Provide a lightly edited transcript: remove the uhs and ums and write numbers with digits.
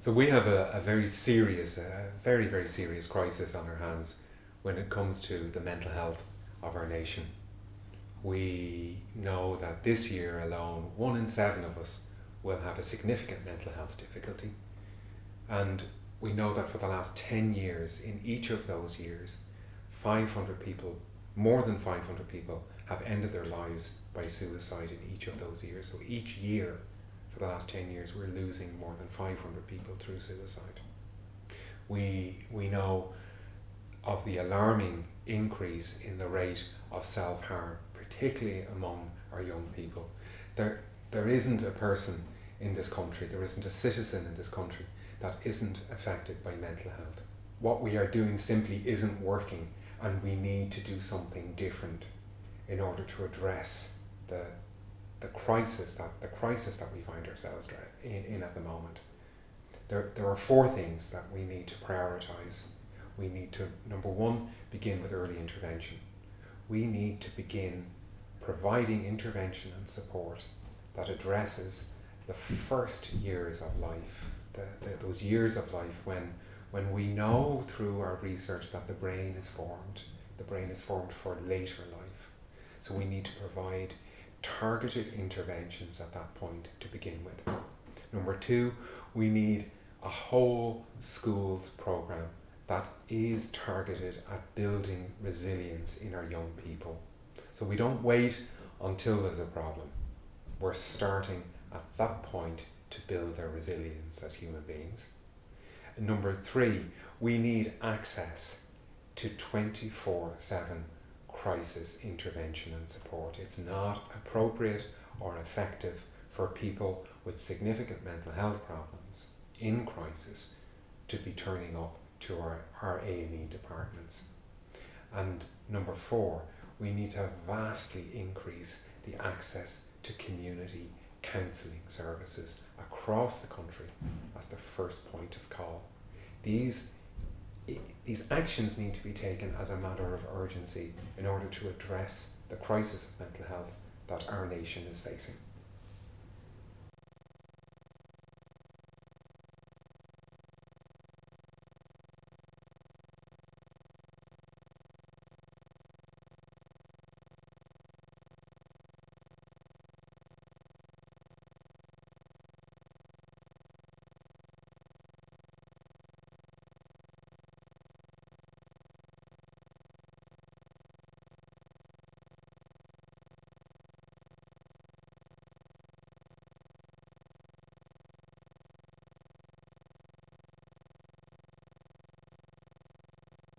So we have a very serious, very, very serious crisis on our hands when it comes to the mental health of our nation. We know that this year alone, 1 in 7 of us will have a significant mental health difficulty. And we know that for the last 10 years, in each of those years, 500 people, more than 500 people, have ended their lives by suicide in each of those years. So each year, for the last 10 years, we're losing more than 500 people through suicide. We know of the alarming increase in the rate of self-harm, particularly among our young people. There isn't a person in this country, there isn't a citizen in this country that isn't affected by mental health. What we are doing simply isn't working, and we need to do something different in order to address the crisis that we find ourselves in at the moment. There are 4 things that we need to prioritize. We need to, number 1, begin with early intervention. We need to begin providing intervention and support that addresses the first years of life, those years of life when we know through our research that the brain is formed. The brain is formed for later life. So we need to provide targeted interventions at that point to begin with. Number 2, we need a whole schools program that is targeted at building resilience in our young people. So we don't wait until there's a problem. We're starting at that point to build their resilience as human beings. And number 3, we need access to 24/7 crisis intervention and support. It's not appropriate or effective for people with significant mental health problems in crisis to be turning up to our A&E departments. And number 4, we need to vastly increase the access to community counselling services across the country as the first point of call. These actions need to be taken as a matter of urgency in order to address the crisis of mental health that our nation is facing.